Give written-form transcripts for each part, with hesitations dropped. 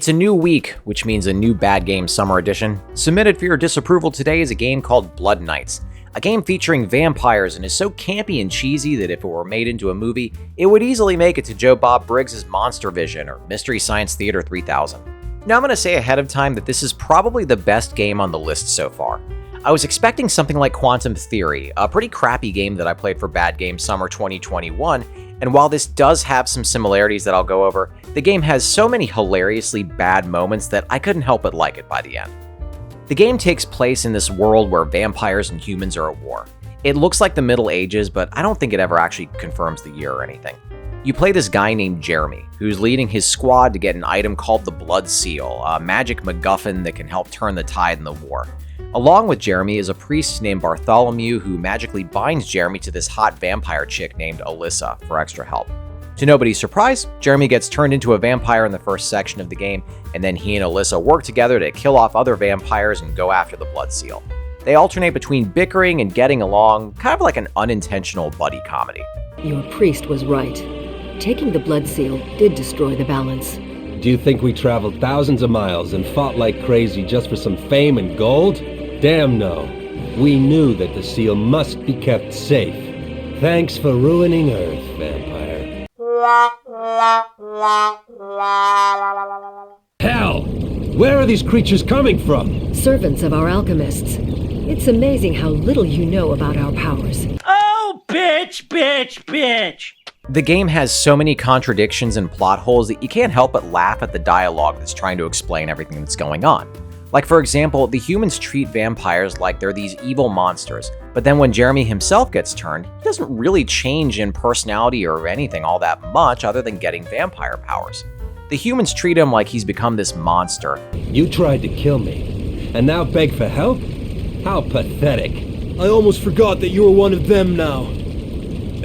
It's a new week, which means a new Bad Game Summer Edition. Submitted for your disapproval today is a game called Blood Knights, a game featuring vampires and is so campy and cheesy that if it were made into a movie, it would easily make it to Joe Bob Briggs' Monster Vision or Mystery Science Theater 3000. Now I'm going to say ahead of time that this is probably the best game on the list so far. I was expecting something like Quantum Theory, a pretty crappy game that I played for Bad Game Summer 2021, and while this does have some similarities that I'll go over, the game has so many hilariously bad moments that I couldn't help but like it by the end. The game takes place in this world where vampires and humans are at war. It looks like the Middle Ages, but I don't think it ever actually confirms the year or anything. You play this guy named Jeremy, who's leading his squad to get an item called the Blood Seal, a magic MacGuffin that can help turn the tide in the war. Along with Jeremy is a priest named Bartholomew who magically binds Jeremy to this hot vampire chick named Alyssa for extra help. To nobody's surprise, Jeremy gets turned into a vampire in the first section of the game, and then he and Alyssa work together to kill off other vampires and go after the Blood Seal. They alternate between bickering and getting along, kind of like an unintentional buddy comedy. Your priest was right. Taking the Blood Seal did destroy the balance. Do you think we traveled thousands of miles and fought like crazy just for some fame and gold? Damn no. We knew that the seal must be kept safe. Thanks for ruining Earth, vampire. Hell! Where are these creatures coming from? Servants of our alchemists. It's amazing how little you know about our powers. Oh, bitch! The game has so many contradictions and plot holes that you can't help but laugh at the dialogue that's trying to explain everything that's going on. Like, for example, the humans treat vampires like they're these evil monsters, but then when Jeremy himself gets turned, he doesn't really change in personality or anything all that much other than getting vampire powers. The humans treat him like he's become this monster. You tried to kill me, and now beg for help? How pathetic. I almost forgot that you were one of them now.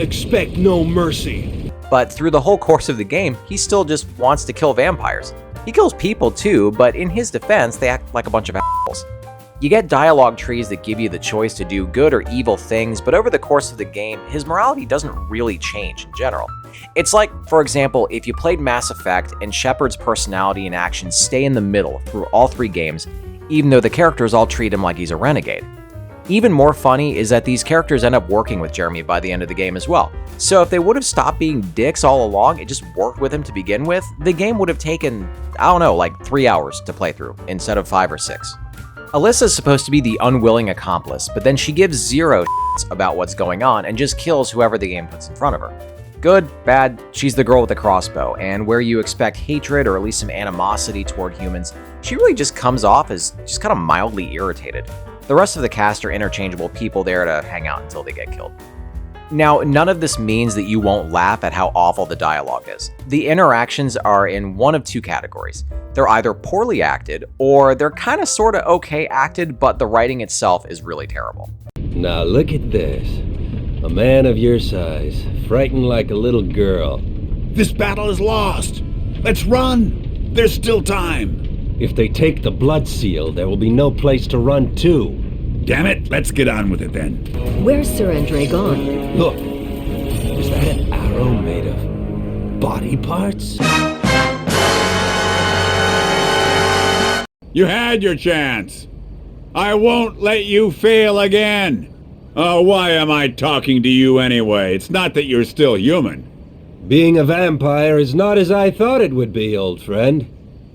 Expect no mercy. But through the whole course of the game, he still just wants to kill vampires. He kills people too, but in his defense, they act like a bunch of assholes. You get dialogue trees that give you the choice to do good or evil things, but over the course of the game, his morality doesn't really change in general. It's like, for example, if you played Mass Effect and Shepard's personality and actions stay in the middle through all three games, even though the characters all treat him like he's a renegade. Even more funny is that these characters end up working with Jeremy by the end of the game as well. So if they would have stopped being dicks all along and just worked with him to begin with, the game would have taken, I don't know, like 3 hours to play through instead of 5 or 6. Alyssa's supposed to be the unwilling accomplice, but then she gives zero shits about what's going on and just kills whoever the game puts in front of her. Good, bad, she's the girl with the crossbow, and where you expect hatred or at least some animosity toward humans, she really just comes off as just kind of mildly irritated. The rest of the cast are interchangeable people there to hang out until they get killed. Now, none of this means that you won't laugh at how awful the dialogue is. The interactions are in one of two categories. They're either poorly acted, or they're kind of sorta okay acted, but the writing itself is really terrible. Now look at this. A man of your size, frightened like a little girl. This battle is lost. Let's run. There's still time. If they take the Blood Seal, there will be no place to run to. Damn it, let's get on with it then. Where's Sir Andre gone? Look, is that an arrow made of body parts? You had your chance. I won't let you fail again. Oh, why am I talking to you anyway? It's not that you're still human. Being a vampire is not as I thought it would be, old friend.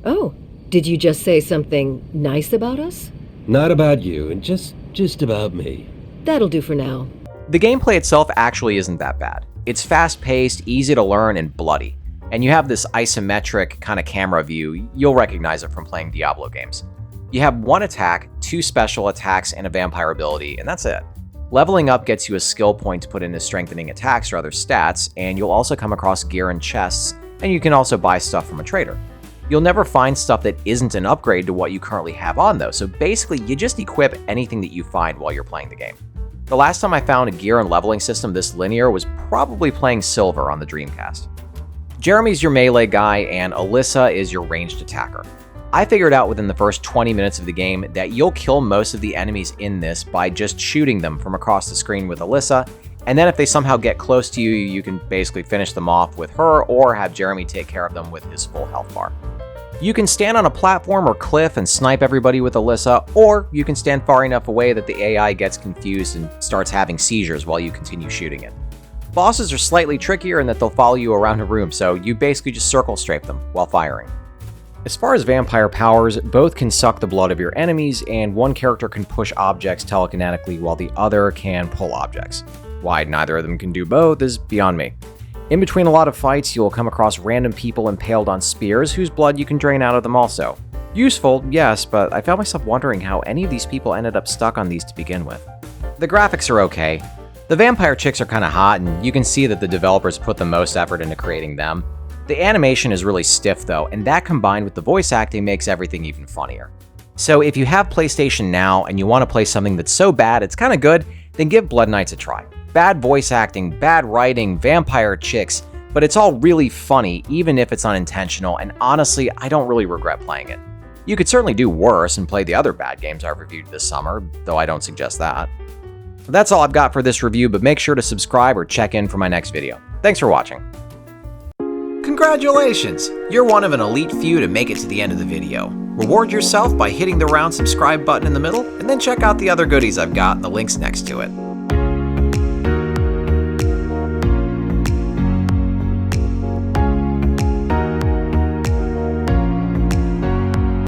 Oh, did you just say something nice about us? Not about you, and just about me. That'll do for now. The gameplay itself actually isn't that bad. It's fast-paced, easy to learn, and bloody. And you have this isometric kind of camera view. You'll recognize it from playing Diablo games. You have one attack, 2 special attacks, and a vampire ability, and that's it. Leveling up gets you a skill point to put into strengthening attacks or other stats, and you'll also come across gear and chests, and you can also buy stuff from a trader. You'll never find stuff that isn't an upgrade to what you currently have on though, so basically you just equip anything that you find while you're playing the game. The last time I found a gear and leveling system this linear was probably playing Silver on the Dreamcast. Jeremy's your melee guy and Alyssa is your ranged attacker. I figured out within the first 20 minutes of the game that you'll kill most of the enemies in this by just shooting them from across the screen with Alyssa, and then if they somehow get close to you, you can basically finish them off with her or have Jeremy take care of them with his full health bar. You can stand on a platform or cliff and snipe everybody with Alyssa, or you can stand far enough away that the AI gets confused and starts having seizures while you continue shooting it. Bosses are slightly trickier in that they'll follow you around a room, so you basically just circle strafe them while firing. As far as vampire powers, both can suck the blood of your enemies, and one character can push objects telekinetically while the other can pull objects. Why neither of them can do both is beyond me. In between a lot of fights, you'll come across random people impaled on spears whose blood you can drain out of them also. Useful, yes, but I found myself wondering how any of these people ended up stuck on these to begin with. The graphics are okay. The vampire chicks are kinda hot, and you can see that the developers put the most effort into creating them. The animation is really stiff though, and that combined with the voice acting makes everything even funnier. So if you have PlayStation Now and you want to play something that's so bad it's kinda good, then give Blood Knights a try. Bad voice acting, bad writing, vampire chicks, but it's all really funny even if it's unintentional, and honestly, I don't really regret playing it. You could certainly do worse and play the other bad games I've reviewed this summer, though I don't suggest that. That's all I've got for this review, but make sure to subscribe or check in for my next video. Thanks for watching. Congratulations! You're one of an elite few to make it to the end of the video. Reward yourself by hitting the round subscribe button in the middle, and then check out the other goodies I've got in the links next to it.